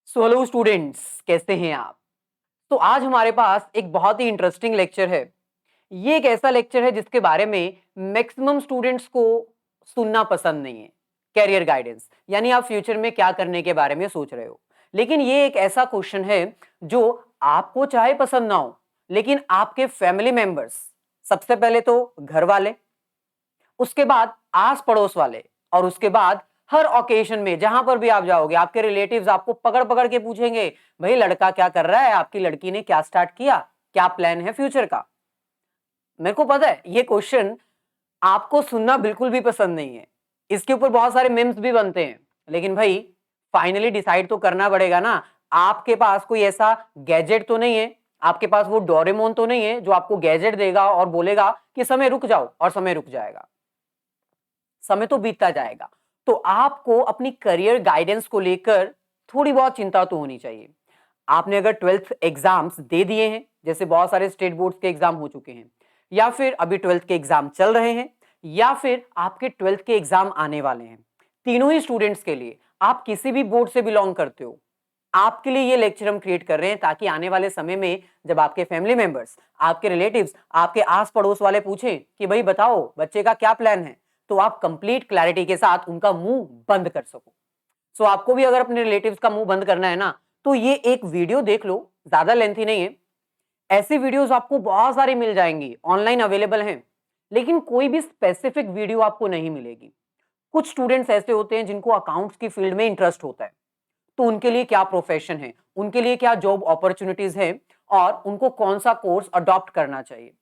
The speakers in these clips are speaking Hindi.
सो हेलो स्टूडेंट्स, कैसे हैं आप? तो आज हमारे पास एक बहुत ही इंटरेस्टिंग लेक्चर है। ये एक ऐसा लेक्चर है जिसके बारे में मैक्सिमम स्टूडेंट्स को सुनना पसंद नहीं है। कैरियर गाइडेंस यानी आप फ्यूचर में क्या करने के बारे में सोच रहे हो। लेकिन ये एक ऐसा क्वेश्चन है जो आपको चाहे पसंद ना हो, लेकिन आपके फैमिली मेंबर्स, सबसे पहले तो घर वाले, उसके बाद आस पड़ोस वाले, और उसके बाद हर ओकेजन में जहां पर भी आप जाओगे आपके रिलेटिव्स आपको पकड़ पकड़ के पूछेंगे, भाई लड़का क्या कर रहा है, आपकी लड़की ने क्या स्टार्ट किया, क्या प्लान है फ्यूचर का। मेरे को पता है ये क्वेश्चन आपको सुनना बिल्कुल भी पसंद नहीं है। इसके ऊपर बहुत सारे मीम्स भी बनते हैं, लेकिन भाई फाइनली डिसाइड तो करना पड़ेगा ना। आपके पास कोई ऐसा गैजेट तो नहीं है, आपके पास वो डोरेमोन तो नहीं है जो आपको गैजेट देगा और बोलेगा कि समय रुक जाओ, और समय रुक जाएगा। समय तो बीतता जाएगा। तो आपको अपनी करियर गाइडेंस को लेकर थोड़ी बहुत चिंता तो होनी चाहिए। आपने अगर 12th एग्जाम्स दे दिए हैं, जैसे बहुत सारे स्टेट बोर्ड्स के एग्जाम हो चुके हैं, या फिर अभी 12th के एग्जाम चल रहे हैं, या फिर आपके 12th के एग्जाम आने वाले हैं, तीनों ही स्टूडेंट्स के लिए, आप किसी भी बोर्ड से बिलोंग करते हो, आपके लिए ये लेक्चर हम क्रिएट कर रहे हैं ताकि आने वाले समय में जब आपके फैमिली मेंबर्स, आपके रिलेटिव्स, आपके आस पड़ोस वाले पूछें कि भाई बताओ बच्चे का क्या प्लान है, तो आप कंप्लीट क्लैरिटी के साथ उनका मुंह बंद कर सको। सो आपको भी अगर अपने रिलेटिव्स का मुंह बंद करना है ना, तो ये एक वीडियो देख लो, ज्यादा लेंथी नहीं है। ऐसी वीडियोस आपको बहुत सारी मिल जाएंगी, ऑनलाइन अवेलेबल हैं, लेकिन कोई भी स्पेसिफिक वीडियो आपको नहीं मिलेगी। कुछ स्टूडेंट्स ऐसे होते हैं जिनको अकाउंट्स की फील्ड में इंटरेस्ट होता है, तो उनके लिए क्या प्रोफेशन है, उनके लिए क्या जॉब अपॉर्चुनिटीज है, और उनको कौन सा कोर्स अडॉप्ट करना चाहिए।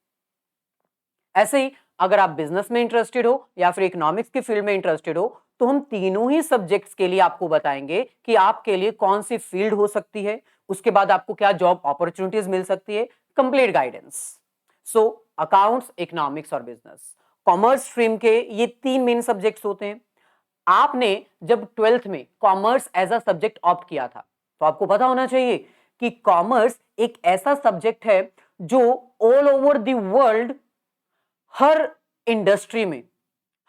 ऐसे ही अगर आप बिजनेस में इंटरेस्टेड हो या फिर इकोनॉमिक्स की फील्ड में इंटरेस्टेड हो, तो हम तीनों ही सब्जेक्ट्स के लिए आपको बताएंगे कि आपके लिए कौन सी फील्ड हो सकती है, उसके बाद आपको क्या जॉब अपॉर्चुनिटीज मिल सकती है, कंप्लीट गाइडेंस। सो अकाउंट्स, इकोनॉमिक्स और बिजनेस, कॉमर्स स्ट्रीम के ये तीन मेन सब्जेक्ट्स होते हैं। आपने जब 12th में commerce as a subject opt किया था, तो आपको पता होना चाहिए कि कॉमर्स एक ऐसा सब्जेक्ट है जो all over the world, her industry में,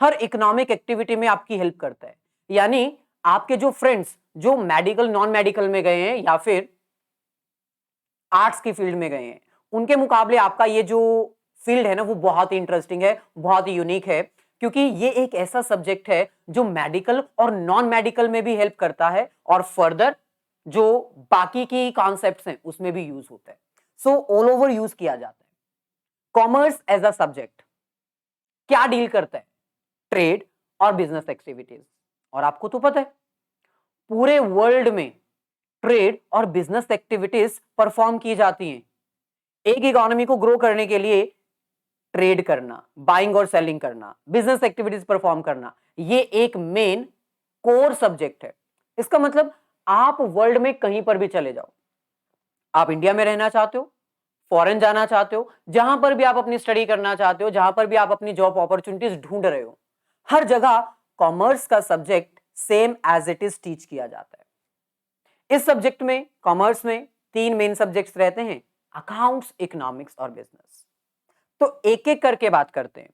हर इकोनॉमिक एक्टिविटी में आपकी हेल्प करता है। यानी आपके जो फ्रेंड्स जो मेडिकल नॉन मेडिकल में गए हैं या फिर आर्ट्स की फील्ड में गए हैं, उनके मुकाबले आपका ये जो फील्ड है ना, वो बहुत ही इंटरेस्टिंग है, बहुत ही यूनिक है, क्योंकि ये एक ऐसा सब्जेक्ट है जो मेडिकल और नॉन मेडिकल में भी हेल्प करता है, और फर्दर जो बाकी की कॉन्सेप्ट्स हैं उसमें भी यूज होता है। सो ऑल ओवर यूज किया जाता है। कॉमर्स एज अ सब्जेक्ट क्या डील करता है? ट्रेड और बिजनेस एक्टिविटीज। और आपको तो पता है पूरे वर्ल्ड में ट्रेड और बिजनेस एक्टिविटीज परफॉर्म की जाती हैं। एक इकोनॉमी को ग्रो करने के लिए ट्रेड करना, बाइंग और सेलिंग करना, बिजनेस एक्टिविटीज परफॉर्म करना, ये एक मेन कोर सब्जेक्ट है। इसका मतलब आप वर्ल्ड में कहीं पर भी चले जाओ, आप इंडिया में रहना चाहते हो, फॉरेन जाना चाहते हो, जहां पर भी आप अपनी स्टडी करना चाहते हो, जहां पर भी आप अपनी जॉब अपॉर्चुनिटीज ढूंढ रहे हो, हर जगह कॉमर्स का subject same as it is teach किया जाता है। इस सब्जेक्ट में, कॉमर्स में, तीन मेन सब्जेक्ट्स रहते हैं, अकाउंट्स, इकोनॉमिक्स और बिजनेस। तो एक एक करके बात करते हैं।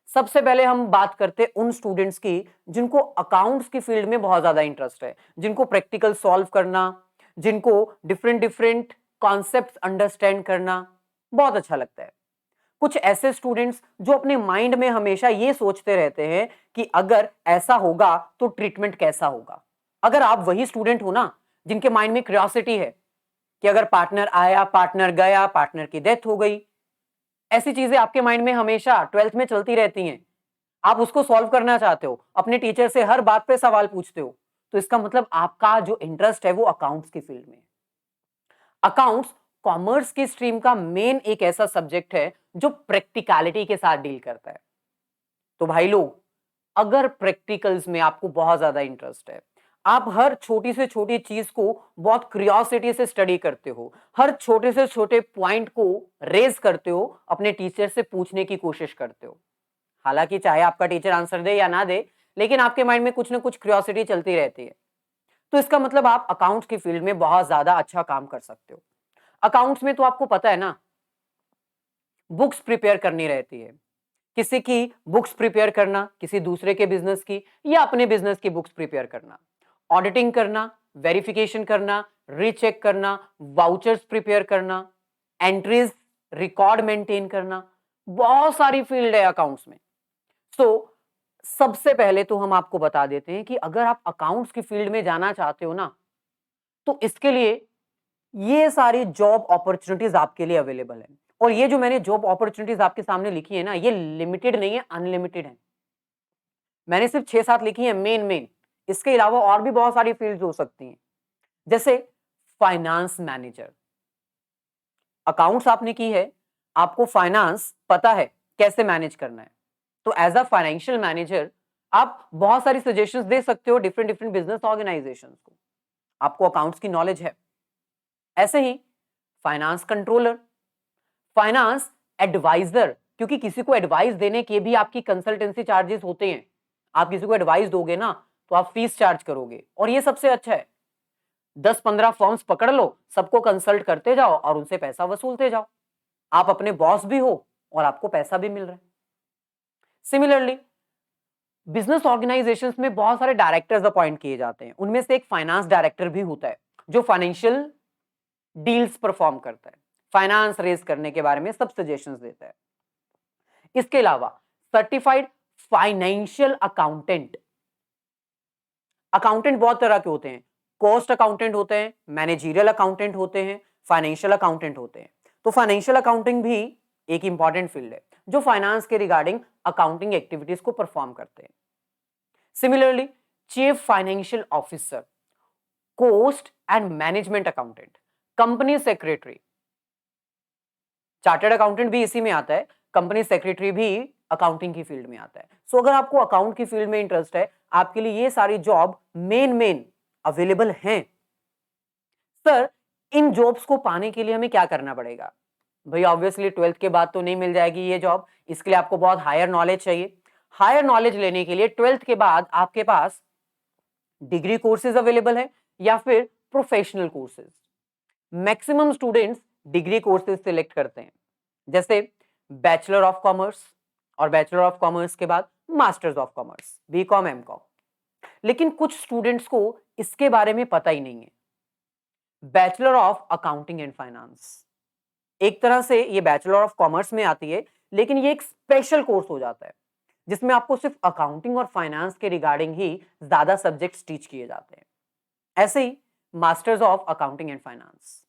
सबसे पहले हम बात करते हैं उन स्टूडेंट्स की जिनको अकाउंट्स की फील्ड में बहुत ज्यादा इंटरेस्ट है, जिनको प्रैक्टिकल सॉल्व करना, जिनको डिफरेंट डिफरेंट कॉन्सेप्ट्स अंडरस्टैंड करना बहुत अच्छा लगता है। कुछ ऐसे स्टूडेंट्स जो अपने माइंड में हमेशा ये सोचते रहते हैं कि अगर ऐसा होगा तो ट्रीटमेंट कैसा होगा। अगर आप वही स्टूडेंट हो ना जिनके माइंड में क्यूरियोसिटी है कि अगर पार्टनर आया, पार्टनर गया, पार्टनर की डेथ हो गई, ऐसी चीजें आपके माइंड में हमेशा 12th में चलती रहती हैं, आप उसको सॉल्व करना चाहते हो, अपने टीचर से हर बात पे सवाल पूछते हो, तो इसका मतलब आपका जो इंटरेस्ट है वो अकाउंट्स की फील्ड में है। अकाउंट्स कॉमर्स की स्ट्रीम का मेन एक ऐसा सब्जेक्ट है जो प्रैक्टिकलिटी के साथ डील करता है। तो भाई लोग, अगर प्रैक्टिकल्स में आपको बहुत ज्यादा इंटरेस्ट है, आप हर छोटी से छोटी चीज को बहुत क्यूरियोसिटी से स्टडी करते हो, हर छोटे से छोटे पॉइंट को रेज करते हो, अपने टीचर से पूछने की कोशिश करते हो, हालांकि चाहे आपका टीचर आंसर दे या ना दे, लेकिन आपके माइंड में कुछ ना कुछ क्यूरियोसिटी चलती रहती है, तो इसका मतलब आप अकाउंट्स की फील्ड में बहुत ज्यादा अच्छा काम कर सकते हो। अकाउंट्स में तो आपको पता है ना, बुक्स प्रिपेयर करनी रहती है, किसी की बुक्स प्रिपेयर करना, किसी दूसरे के बिजनेस की, या अपने बिजनेस की बुक्स प्रिपेयर करना, ऑडिटिंग करना, वेरिफिकेशन करना, रीचेक करना, वाउचर्स प्रिपेयर करना, एंट्रीज रिकॉर्ड मेंटेन करना, बहुत सारी फील्ड है अकाउंट्स में। सो सबसे पहले तो हम आपको बता देते हैं कि अगर आप अकाउंट्स की फील्ड में जाना चाहते हो ना, तो इसके लिए ये सारी जॉब अपॉर्चुनिटीज आपके लिए अवेलेबल है। और ये जो मैंने जॉब अपॉर्चुनिटीज आपके सामने लिखी है ना, ये लिमिटेड नहीं है, अनलिमिटेड है। मैंने सिर्फ 6-7 लिखी है मेन। इसके अलावा और भी बहुत सारी फील्ड्स हो सकती हैं, जैसे फाइनेंस मैनेजर। अकाउंट्स आपने की है, आपको फाइनेंस पता है कैसे मैनेज करना है, तो एज अ फाइनेंशियल मैनेजर आप बहुत सारी सजेशंस दे सकते हो डिफरेंट बिजनेस ऑर्गेनाइजेशंस को। आपको अकाउंट्स की नॉलेज है। ऐसे ही फाइनेंस कंट्रोलर, फाइनेंस एडवाइजर, क्योंकि किसी को एडवाइस देने के भी आपकी कंसल्टेंसी चार्जेस होते हैं। आप किसी को एडवाइस दोगे ना, तो आप फीस चार्ज करोगे, और ये सबसे अच्छा है। 10-15 फर्म्स पकड़ लो, सबको कंसल्ट करते जाओ और उनसे पैसा वसूलते जाओ। आप अपने बॉस भी हो और आपको पैसा भी मिल रहा है। सिमिलरली बिजनेस ऑर्गेनाइजेशंस में बहुत सारे डायरेक्टर्स अपॉइंट किए जाते हैं। उनमें से एक फाइनेंस डायरेक्टर भी होता है, जो फाइनेंशियल डील्स परफॉर्म करता है, फाइनेंस रेज करने के बारे में सब सजेशंस देता है। इसके अलावा सर्टिफाइड फाइनेंशियल अकाउंटेंट। अकाउंटेंट बहुत तरह के होते हैं, कॉस्ट अकाउंटेंट होते हैं, मैनेजरियल अकाउंटेंट होते हैं, फाइनेंशियल अकाउंटेंट होते हैं। तो फाइनेंशियल अकाउंटिंग भी एक इंपॉर्टेंट फील्ड है, जो फाइनेंस के रिगार्डिंग अकाउंटिंग एक्टिविटीज को परफॉर्म करते हैं। Similarly chief financial officer, cost and management accountant, company secretary, chartered accountant भी इसी में आता है, कंपनी सेक्रेटरी भी अकाउंटिंग की फील्ड में आता है। सो अगर आपको अकाउंट की फील्ड में इंटरेस्ट है, आपके लिए ये सारी जॉब मेन अवेलेबल हैं। सर, इन जॉब्स को पाने के लिए हमें क्या करना पड़ेगा? भाई ऑब्वियसली 12th के बाद तो नहीं मिल जाएगी ये जॉब, इसके लिए आपको बहुत हायर नॉलेज चाहिए। हायर नॉलेज लेने के लिए 12th के बाद आपके पास डिग्री कोर्सेज अवेलेबल है या फिर professional courses. Maximum students degree courses select करते हैं, जैसे बैचलर ऑफ कॉमर्स, और बैचलर ऑफ कॉमर्स के बाद masters of commerce, BCom, MCom. लेकिन कुछ स्टूडेंट्स को इसके बारे में पता ही नहीं है। Bachelor of accounting and finance, एक तरह से ये बैचलर ऑफ कॉमर्स में आती है, लेकिन ये एक स्पेशल कोर्स हो जाता है, जिसमें आपको सिर्फ अकाउंटिंग और फाइनेंस के रिगार्डिंग ही ज्यादा सब्जेक्ट्स टीच किए जाते हैं। ऐसे ही masters of accounting and finance.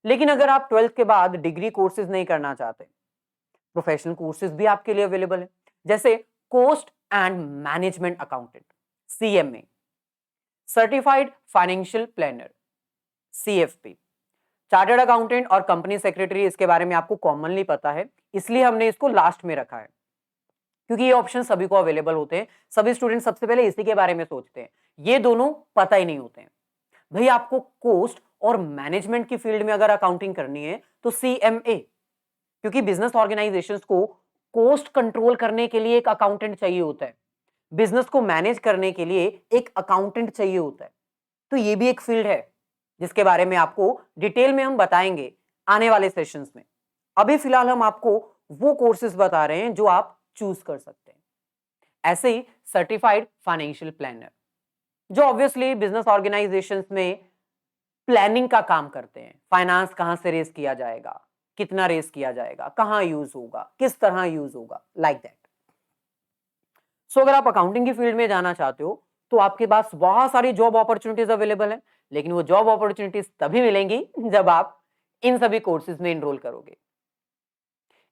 लेकिन अगर आप 12th के बाद डिग्री कोर्सेज नहीं करना चाहते, प्रोफेशनल कोर्सेज भी आपके लिए अवेलेबल है, जैसे cost and management accountant, CMA, certified financial planner, CFP, chartered accountant और कंपनी सेक्रेटरी। इसके बारे में आपको कॉमनली पता है, इसलिए हमने इसको लास्ट में रखा है, क्योंकि ये ऑप्शन सभी को अवेलेबल होते हैं। सभी स्टूडेंट सबसे पहले इसी के बारे में सोचते हैं, ये दोनों पता ही नहीं होते हैं। भाई आपको कॉस्ट और मैनेजमेंट की फील्ड में अगर अकाउंटिंग करनी है तो CMA, क्योंकि बिजनेस ऑर्गेनाइजेशंस को कॉस्ट कंट्रोल करने के लिए एक अकाउंटेंट चाहिए होता है, बिजनेस को मैनेज करने के लिए एक अकाउंटेंट चाहिए होता है। तो ये भी एक फील्ड है जिसके बारे में आपको डिटेल में हम बताएंगे आने वाले सेशंस में। अभी फिलहाल हम आपको वो कोर्सेज बता रहे हैं जो आप चूज कर सकते हैं। ऐसे ही सर्टिफाइड फाइनेंशियल प्लानर, जो ऑब्वियसली बिजनेस ऑर्गेनाइजेशंस में प्लानिंग का काम करते हैं। फाइनेंस कहां से रेस किया जाएगा, कितना रेस किया जाएगा, कहां यूज होगा, किस तरह यूज होगा, लाइक दैट। सो अगर आप अकाउंटिंग की फील्ड में जाना चाहते हो, तो आपके पास बहुत सारी जॉब अपॉर्चुनिटीज अवेलेबल है, लेकिन वो जॉब अपॉर्चुनिटीज तभी मिलेंगी जब आप इन सभी कोर्सेज में एनरोल करोगे।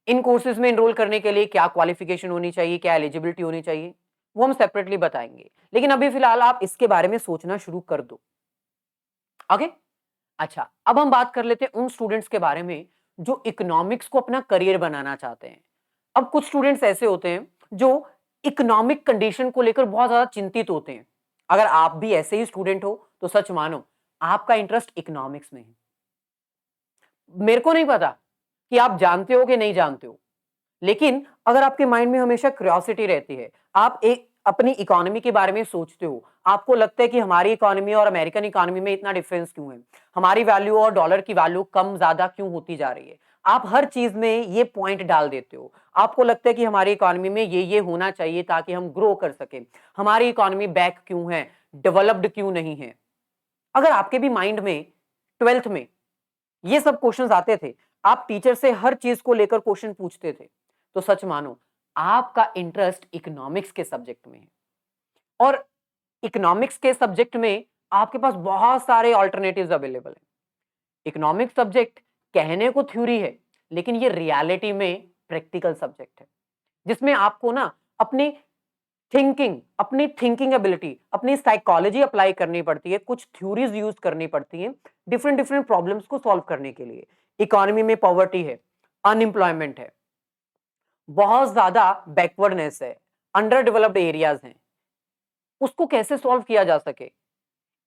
इन कोर्सेज में एनरोल करने के लिए क्या क्वालिफिकेशन होनी चाहिए, क्या एलिजिबिलिटी होनी चाहिए, वो हम सेपरेटली बताएंगे। लेकिन अभी फिलहाल आप इसके बारे में सोचना शुरू कर दो। ओके, अच्छा, अब हम बात कर लेते हैं उन स्टूडेंट्स के बारे में जो इकोनॉमिक्स को अपना करियर बनाना चाहते हैं। अब कुछ स्टूडेंट्स ऐसे होते हैं जो इकोनॉमिक कंडीशन को लेकर बहुत ज्यादा चिंतित होते हैं। अगर आप भी ऐसे ही स्टूडेंट हो तो सच मानो आपका इंटरेस्ट इकोनॉमिक्स में है। मेरे को नहीं पता कि आप जानते हो कि नहीं जानते हो, लेकिन अगर आपके माइंड में हमेशा क्यूरियोसिटी रहती है, आप एक अपनी इकोनॉमी के बारे में सोचते हो, आपको लगता है कि हमारी इकोनॉमी और अमेरिकन इकोनॉमी में इतना डिफरेंस क्यों है, हमारी वैल्यू और डॉलर की वैल्यू कम ज्यादा क्यों होती जा रही है, आप हर चीज में ये पॉइंट डाल देते हो। आपको लगता है कि हमारी इकोनॉमी में ये होना चाहिए ताकि हम ग्रो कर सके, हमारी इकोनॉमी बैक क्यों है, डेवलप्ड क्यों नहीं है। अगर आपके भी माइंड में 12th में ये सब क्वेश्चंस आते थे, आप टीचर से हर चीज को लेकर क्वेश्चन पूछते थे, तो सच मानो आपका इंटरेस्ट इकोनॉमिक्स के सब्जेक्ट में है। और इकोनॉमिक्स के सब्जेक्ट में आपके पास बहुत सारे ऑल्टरनेटिव्स अवेलेबल हैं। इकोनॉमिक्स सब्जेक्ट कहने को थ्योरी है, लेकिन ये रियलिटी में प्रैक्टिकल सब्जेक्ट है, जिसमें आपको ना अपनी थिंकिंग एबिलिटी, अपनी साइकोलॉजी अप्लाई करनी पड़ती है, कुछ थ्योरीज यूज करनी पड़ती हैं डिफरेंट डिफरेंट प्रॉब्लम्स को सॉल्व करने के लिए। इकोनॉमी में पॉवर्टी है, अनएम्प्लॉयमेंट है, बहुत ज्यादा बैकवर्डनेस है, अंडर डेवलप्ड एरियाज हैं, उसको कैसे सॉल्व किया जा सके,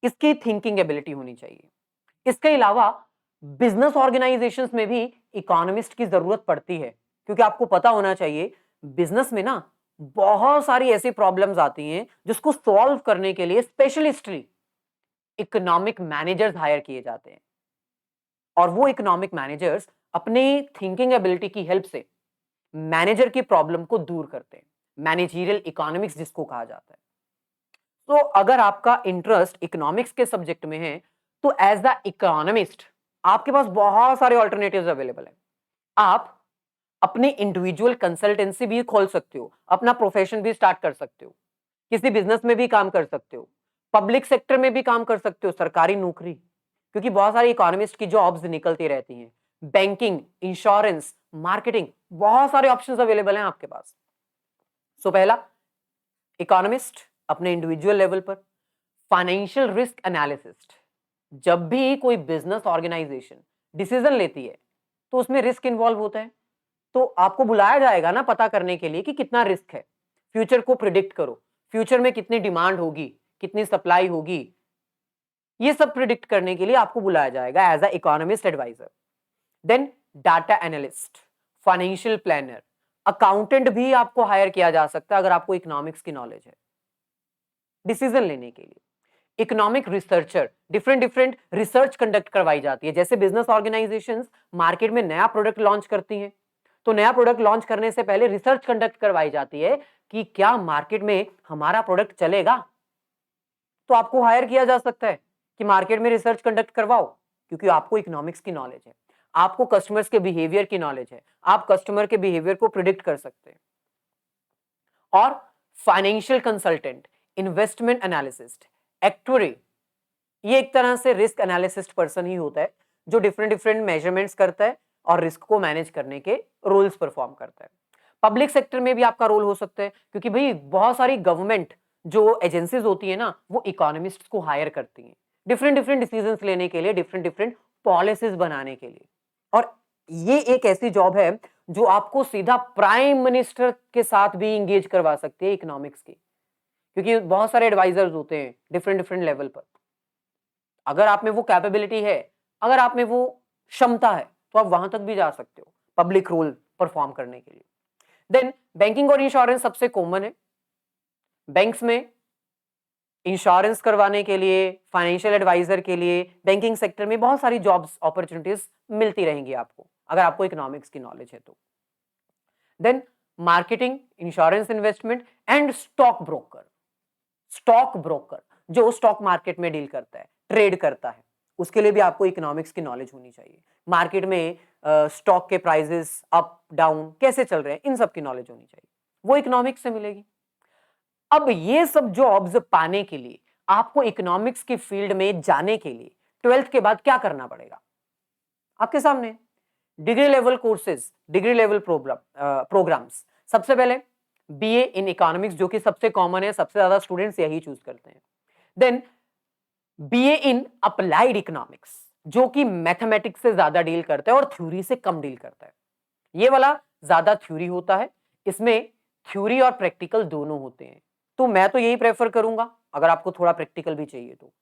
इसकी थिंकिंग एबिलिटी होनी चाहिए। इसके अलावा बिजनेस ऑर्गेनाइजेशंस में भी इकोनॉमिस्ट की जरूरत पड़ती है, क्योंकि आपको पता होना चाहिए बिजनेस में ना बहुत सारी ऐसी प्रॉब्लम्स आती हैं जिसको सॉल्व करने के लिए स्पेशलिस्टली इकोनॉमिक मैनेजर्स हायर किए जाते हैं, और वो इकोनॉमिक मैनेजर्स अपने थिंकिंग एबिलिटी की हेल्प से मैनेजर की प्रॉब्लम को दूर करते हैं, मैनेजरियल इकोनॉमिक्स जिसको कहा जाता है। तो अगर आपका इंटरेस्ट इकोनॉमिक्स के सब्जेक्ट में है, तो एज द इकोनॉमिस्ट आपके पास बहुत सारे ऑल्टरनेटिव्स अवेलेबल हैं। आप अपनी इंडिविजुअल कंसल्टेंसी भी खोल सकते हो, अपना प्रोफेशन भी स्टार्ट कर सकते हो, किसी बिजनेस में भी काम कर सकते हो, पब्लिक सेक्टर में भी काम कर सकते हो, सरकारी नौकरी, क्योंकि बहुत सारी इकोनॉमिस्ट की जॉब्स निकलती रहती हैं, बैंकिंग, इंश्योरेंस, मार्केटिंग, बहुत सारे ऑप्शंस अवेलेबल हैं आपके पास। सो पहला, इकोनॉमिस्ट अपने इंडिविजुअल लेवल पर। फाइनेंशियल रिस्क एनालिसिस्ट, जब भी कोई बिजनेस ऑर्गेनाइजेशन डिसीजन लेती है तो उसमें रिस्क इन्वॉल्व होता है, तो आपको बुलाया जाएगा ना पता करने के लिए कि कितना रिस्क है, फ्यूचर को प्रिडिक्ट करो, फ्यूचर में कितनी डिमांड होगी, कितनी सप्लाई होगी, ये सब प्रिडिक्ट करने के लिए आपको बुलाया जाएगा as a economist advisor. Then data analyst, financial planner, accountant भी आपको हायर किया जा सकता है अगर आपको इकोनॉमिक्स की नॉलेज है डिसीजन लेने के लिए। Economic researcher, different different research conduct करवाई जाती है, जैसे बिजनेस ऑर्गेनाइजेशंस मार्केट में नया प्रोडक्ट लॉन्च करती हैं, तो नया प्रोडक्ट लॉन्च करने से पहले रिसर्च कंडक्ट करवाई जाती है कि क्या मार्केट में हमारा प्रोडक्ट चलेगा, तो आपको हायर किया जा सकता है कि मार्केट में रिसर्च कंडक्ट करवाओ, क्योंकि आपको इकोनॉमिक्स की नॉलेज है, आपको कस्टमर्स के बिहेवियर की नॉलेज है, आप कस्टमर के बिहेवियर को प्रिडिक्ट कर सकते हैं। और financial consultant, investment analyst, actuary, ये एक तरह से रिस्क एनालिसिस्ट पर्सन ही होता है जो डिफरेंट डिफरेंट मेजरमेंट्स करता है और रिस्क को मैनेज करने के रोल्स परफॉर्म करता है। पब्लिक सेक्टर में भी आपका रोल हो सकता है, क्योंकि भाई बहुत सारी गवर्नमेंट जो एजेंसीज होती है ना, वो इकोनॉमिस्ट को हायर करती हैं डिफरेंट डिफरेंट डिसीजंस लेने के लिए, डिफरेंट डिफरेंट पॉलिसीज बनाने के लिए। और ये एक ऐसी जॉब है जो आपको सीधा प्राइम मिनिस्टर के साथ भी इंगेज करवा सकती है इकोनॉमिक्स की, क्योंकि बहुत सारे एडवाइजर्स होते हैं डिफरेंट डिफरेंट लेवल पर। अगर आप में वो कैपेबिलिटी है, अगर आप में वो क्षमता है, तो आप वहां तक भी जा सकते हो पब्लिक रोल परफॉर्म करने के लिए। देन बैंकिंग और इंश्योरेंस सबसे कॉमन है। बैंक्स में इंश्योरेंस करवाने के लिए, फाइनेंशियल एडवाइजर के लिए, बैंकिंग सेक्टर में बहुत सारी जॉब्स अपॉर्चुनिटीज मिलती रहेंगी आपको, अगर आपको इकोनॉमिक्स की नॉलेज है तो। Then marketing, insurance, investment and stock broker. Stock broker जो स्टॉक मार्केट में डील करता है, ट्रेड करता है, उसके लिए भी आपको इकोनॉमिक्स की नॉलेज होनी चाहिए। मार्केट में स्टॉक के प्राइसेस अप डाउन कैसे चल रहे हैं, इन सब की नॉलेज होनी चाहिए, वो इकोनॉमिक्स से मिलेगी। अब ये सब जॉब्स पाने के लिए आपको इकोनॉमिक्स की फील्ड में जाने के लिए 12th के बाद क्या करना पड़ेगा आपके सामने? Degree level courses, degree level programmes. सबसे पहले बीए इन इकोनॉमिक्स, जो कि सबसे कॉमन है, सबसे ज्यादा स्टूडेंट्स यही चूज करते हैं। Then BA in applied economics, जो कि मैथमेटिक्स से ज्यादा डील करता है और थ्योरी से कम डील करता है। ये वाला ज्यादा थ्योरी होता है, इसमें थ्योरी और प्रैक्टिकल दोनों होते हैं, तो मैं तो यही प्रेफर करूंगा अगर आपको थोड़ा प्रैक्टिकल भी चाहिए तो।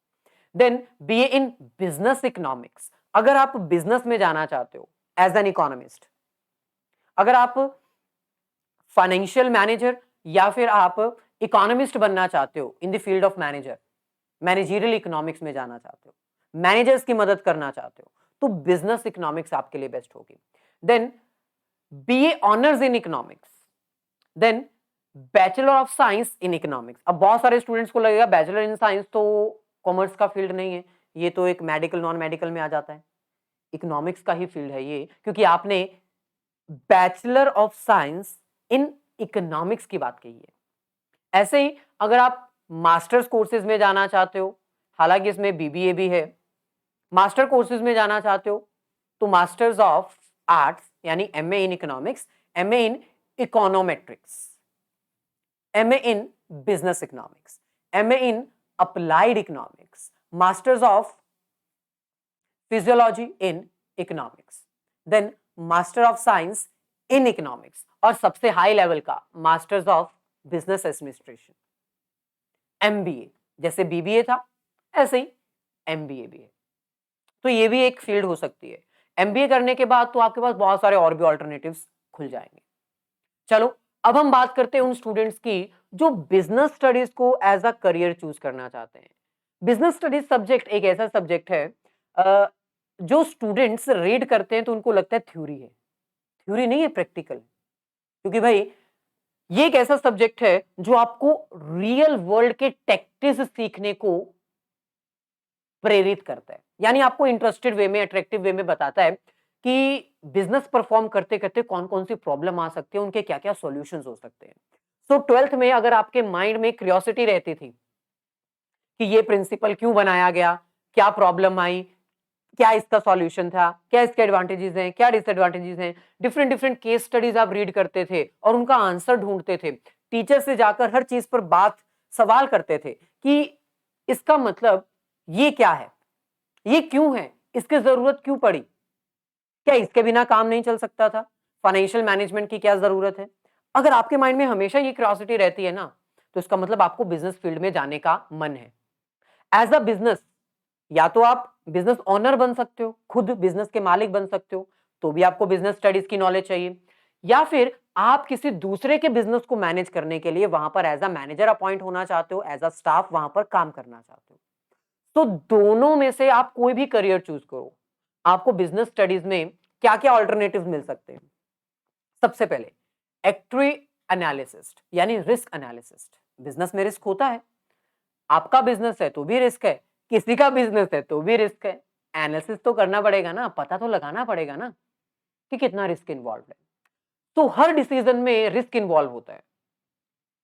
Then BA in business economics, अगर आप बिजनेस में जाना चाहते हो एज एन इकोनॉमिस्ट, अगर आप फाइनेंशियल मैनेजर या फिर आप इकोनॉमिस्ट बनना चाहते हो in the field of manager, managerial economics में जाना चाहते हो, मैनेजर्स की मदद करना चाहते हो, तो बिजनेस इकोनॉमिक्स आपके लिए बेस्ट होगी। Then BA honours in economics, then bachelor of science in economics. अब बहुत सारे स्टूडेंट्स को लगेगा बैचलर इन साइंस तो कॉमर्स का फील्ड नहीं है, ये तो एक मेडिकल नॉन मेडिकल में आ जाता है, इकोनॉमिक्स का ही फील्ड है ये, क्योंकि आपने bachelor of science in economics की बात कही है। ऐसे ही अगर आप मास्टर्स कोर्सेज में जाना चाहते हो, हालांकि इसमें बीबीए भी है, मास्टर कोर्सेज में जाना चाहते हो तो मास्टर्स ऑफ आर्ट्स यानी MA in economics, MA in econometrics, MA in business economics, MA in applied economics, masters of physiology in economics, then master of science in economics, और सबसे हाई लेवल का masters of business administration, MBA. जैसे बीबीए था ऐसे ही एमबीए भी है, तो ये भी एक फील्ड हो सकती है। एमबीए करने के बाद तो आपके पास बहुत सारे और भी ऑल्टरनेटिव्स खुल जाएंगे। चलो अब हम बात करते हैं उन स्टूडेंट्स की जो बिजनेस स्टडीज को एज अ करियर चूज करना चाहते हैं। बिजनेस स्टडीज सब्जेक्ट एक ऐसा सब्जेक्ट है जो स्टूडेंट्स रीड करते हैं तो उनको लगता है थ्योरी है, थ्योरी नहीं है, प्रैक्टिकल। क्योंकि भाई ये एक ऐसा सब्जेक्ट है जो आपको रियल वर्ल्ड के टैक्टिक्स सीखने को प्रेरित करता है, यानी आपको इंटरेस्टेड वे में, अट्रैक्टिव वे में बताता है कि बिजनेस परफॉर्म करते करते कौन कौन सी प्रॉब्लम आ सकती है, उनके क्या क्या सॉल्यूशंस हो सकते हैं। सो 12th में अगर आपके माइंड में क्यूरियोसिटी रहती थी कि ये प्रिंसिपल क्यों बनाया गया, क्या प्रॉब्लम आई, क्या इसका सॉल्यूशन था, क्या इसके एडवांटेजेस हैं, क्या डिसएडवांटेजेस हैं, डिफरेंट डिफरेंट केस स्टडीज आप रीड करते थे और उनका आंसर ढूंढते थे, टीचर से जाकर हर चीज पर बात सवाल करते थे कि इसका मतलब ये क्या है, ये क्यों है, इसकी जरूरत क्यों पड़ी, क्या इसके बिना काम नहीं चल सकता था, फाइनेंशियल मैनेजमेंट की क्या जरूरत है। अगर आपके माइंड में हमेशा ये क्यूरियोसिटी रहती है ना, तो इसका मतलब आपको बिजनेस फील्ड में जाने का मन है। एज अ बिजनेस या तो आप बिजनेस ओनर बन सकते हो, खुद बिजनेस के मालिक बन सकते हो, तो भी आपको बिजनेस स्टडीज की नॉलेज चाहिए, या फिर आप किसी दूसरे के बिजनेस को मैनेज करने के लिए वहां पर एज अ मैनेजर अपॉइंट होना चाहते हो, एज अ स्टाफ वहां पर काम करना चाहते हो। तो दोनों में से आप कोई भी करियर चूज करो, आपको बिजनेस स्टडीज में क्या क्या ऑल्टरनेटिव मिल सकते हैं। सबसे पहले एक्ट्री एनालिसिस्ट यानी रिस्क एनालिसिस्ट। बिजनेस में रिस्क होता है, आपका बिजनेस है तो भी रिस्क है, किसी का बिजनेस है तो भी रिस्क है। एनालिसिस तो करना पड़ेगा ना, पता तो लगाना पड़ेगा ना कि कितना रिस्क इन्वॉल्व है। तो हर डिसीजन में रिस्क इन्वॉल्व होता है,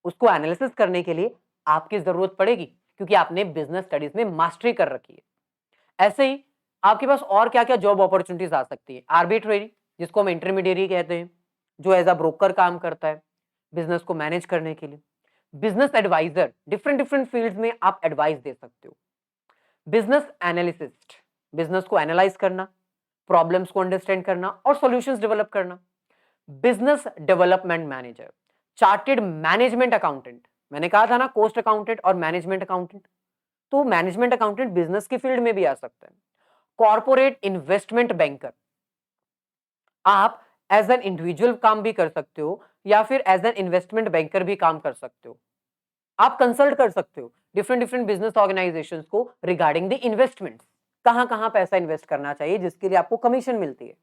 उसको एनालिसिस करने के लिए आपकी जरूरत पड़ेगी, क्योंकि आपने बिजनेस स्टडीज में मास्टरी कर रखी है। ऐसे ही आपके पास और क्या क्या जॉब अपॉर्चुनिटीज आ सकती है। आर्बिट्रेरी, जिसको हम इंटरमीडिएरी कहते हैं, जो एज अ ब्रोकर काम करता है बिजनेस को मैनेज करने के लिए। Business advisor, different different fields में आप एडवाइस दे सकते हो। बिजनेस एनालिसिस्ट, बिजनेस को एनालाइज करना, प्रॉब्लम्स को अंडरस्टैंड करना और सॉल्यूशंस डेवलप करना। Business development manager, chartered management accountant, मैंने कहा था ना कॉस्ट अकाउंटेंट और मैनेजमेंट अकाउंटेंट, तो मैनेजमेंट अकाउंटेंट बिजनेस की फील्ड में भी आ सकता है। कॉर्पोरेट इन्वेस्टमेंट बैंकर, आप एज एन इंडिविजुअल काम भी कर सकते हो या फिर एज एन इन्वेस्टमेंट बैंकर भी काम कर सकते हो। आप कंसल्ट कर सकते हो डिफरेंट डिफरेंट बिजनेस ऑर्गेनाइजेशंस को रिगार्डिंग द इन्वेस्टमेंट, कहां कहां पैसा इन्वेस्ट करना चाहिए जिसके लिए आपको कमीशन मिलती है।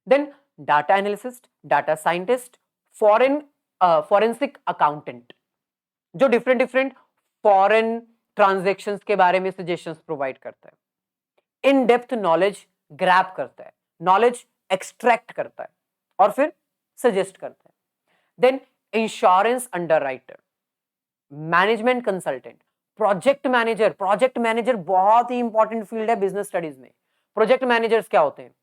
Then data analyst, data scientist, forensic accountant, जो डिफरेंट डिफरेंट फॉरेन ट्रांजेक्शन्स के बारे में सजेशंस प्रोवाइड करता है, इन डेप्थ नॉलेज ग्रैब करता है, नॉलेज एक्सट्रैक्ट करता है और फिर सजेस्ट करता है। Then insurance underwriter, management consultant, project manager. Project manager बहुत ही इंपॉर्टेंट फील्ड है बिजनेस स्टडीज में। प्रोजेक्ट मैनेजर्स क्या होते हैं?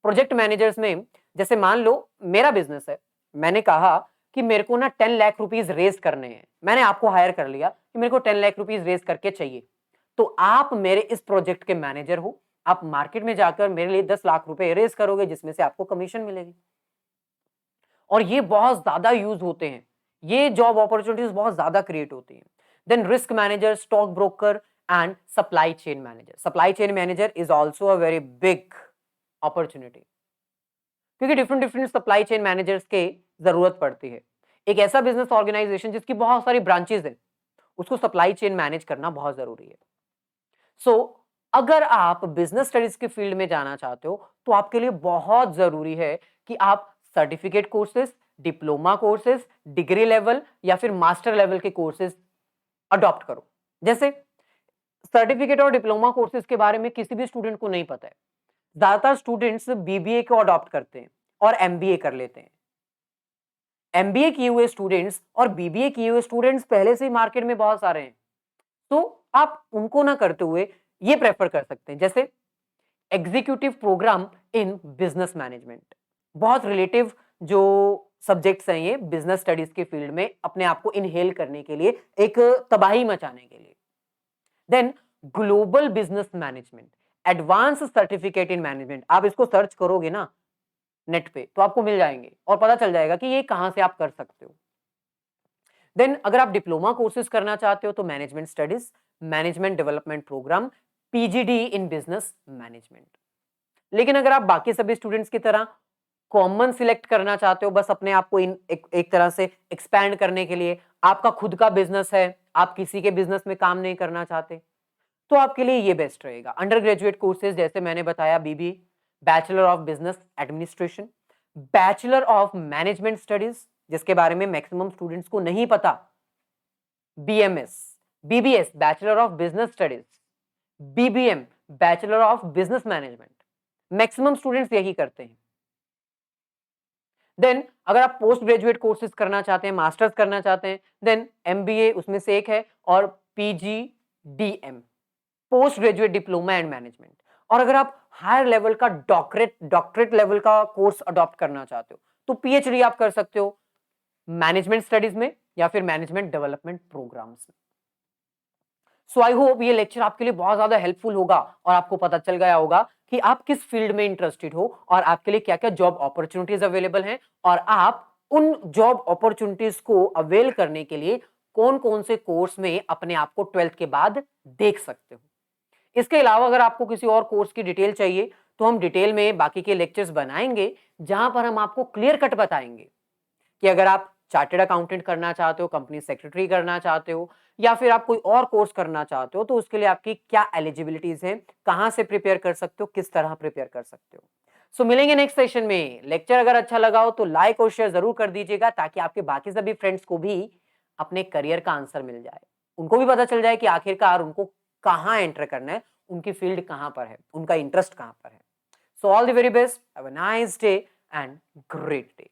प्रोजेक्ट मैनेजर्स में जैसे मान लो मेरा बिजनेस है, मैंने कहा कि मेरे को ना 10 लाख रुपीज रेज करने हैं, मैंने आपको हायर कर लिया कि मेरे को 10 लाख रुपीज रेज करके चाहिए, तो आप मेरे इस प्रोजेक्ट के मैनेजर हो, आप मार्केट में जाकर मेरे लिए 10 लाख रुपए रेज करोगे जिसमें से आपको कमीशन मिलेगी। और ये बहुत ज्यादा यूज होते हैं, ये जॉब अपॉर्चुनिटीज बहुत ज्यादा क्रिएट होती हैं। Then risk manager, stock broker and supply chain manager. Supply chain manager is also a very big opportunity, क्योंकि different different supply chain managers के जरूरत पड़ती है। एक ऐसा बिजनेस ऑर्गेनाइजेशन जिसकी बहुत सारी ब्रांचेस है, उसको सप्लाई चेन मैनेज करना बहुत जरूरी है। सो अगर आप बिजनेस स्टडीज के फील्ड में जाना चाहते हो तो आपके लिए बहुत जरूरी है कि आप certificate courses, diploma courses, degree level या फिर मास्टर लेवल के कोर्सेज अडॉप्ट करो। जैसे सर्टिफिकेट और डिप्लोमा कोर्सेज के बारे में किसी भी स्टूडेंट को नहीं पता है। ज्यादातर स्टूडेंट्स बीबीए को अडॉप्ट करते हैं और एमबीए कर लेते हैं। एमबीए किए हुए स्टूडेंट्स और बीबीए किए हुए स्टूडेंट्स पहले से ही मार्केट में बहुत सारे हैं, तो आप उनको ना करते हुए ये प्रेफर कर सकते हैं, जैसे executive programme in business management. बहुत रिलेटिव जो सब्जेक्ट्स हैं ये बिजनेस स्टडीज के फील्ड में अपने आप को इनहेल करने के लिए, एक तबाही मचाने के लिए। Then global business management, advance certificate in management. आप इसको सर्च करोगे ना नेट पे तो आपको मिल जाएंगे और पता चल जाएगा कि ये कहां से आप कर सकते हो। देन अगर आप डिप्लोमा कोर्सेज करना चाहते हो तो management studies, management development programme, PGD in business management. लेकिन अगर आप बाकी सभी स्टूडेंट्स की तरह कॉमन सिलेक्ट करना चाहते हो, बस अपने आप को एक तरह से एक्सपैंड करने के लिए, आपका खुद का बिजनेस है, आप किसी के बिजनेस में काम नहीं करना चाहते, तो आपके लिए ये बेस्ट रहेगा। अंडर ग्रेजुएट कोर्सेज जैसे मैंने बताया, BBA, bachelor of business administration, bachelor of management studies जिसके बारे में मैक्सिमम स्टूडेंट्स को नहीं पता, BMS, BBS bachelor of business studies, BBM bachelor of business management. Maximum students यही करते हैं। देन अगर आप पोस्ट ग्रेजुएट कोर्सेज करना चाहते हैं, मास्टर्स करना चाहते हैं, देन एमबीए उसमें से एक है, और PGDM, post graduate diploma and management. और अगर आप हायर लेवल का डॉक्टरेट लेवल का कोर्स अडॉप्ट करना चाहते हो तो पीएचडी आप कर सकते हो मैनेजमेंट स्टडीज में या फिर मैनेजमेंट डेवलपमेंट प्रोग्राम्स में। सो आई होप ये लेक्चर आपके लिए बहुत ज्यादा हेल्पफुल होगा और आपको पता चल गया होगा कि आप किस फील्ड में इंटरेस्टेड हो और आपके लिए क्या क्या जॉब अपॉर्चुनिटीज अवेलेबल हैं, और आप उन जॉब अपॉर्चुनिटीज को अवेल करने के लिए कौन कौन से कोर्स में अपने आप को 12th के बाद देख सकते हो। इसके अलावा अगर आपको किसी और कोर्स की डिटेल चाहिए तो हम डिटेल में बाकी के लेक्चर्स बनाएंगे, जहां पर हम आपको क्लियर कट बताएंगे कि अगर आप चार्टेड अकाउंटेंट करना चाहते हो, कंपनी सेक्रेटरी करना चाहते हो, या फिर आप कोई और कोर्स करना चाहते हो, तो उसके लिए आपकी क्या एलिजिबिलिटीज हैं, कहां से प्रिपेयर कर सकते हो, किस तरह प्रिपेयर कर सकते हो। सो मिलेंगे नेक्स्ट सेशन में। लेक्चर अगर अच्छा लगा हो तो लाइक और शेयर जरूर कर दीजिएगा, ताकि आपके बाकी सभी फ्रेंड्स को भी अपने करियर का आंसर मिल जाए, उनको भी पता चल जाए कि आखिरकार उनको कहां एंटर करना है, उनकी फील्ड कहां पर है, उनका इंटरेस्ट कहां पर है। So all the very best, have a nice day and great day.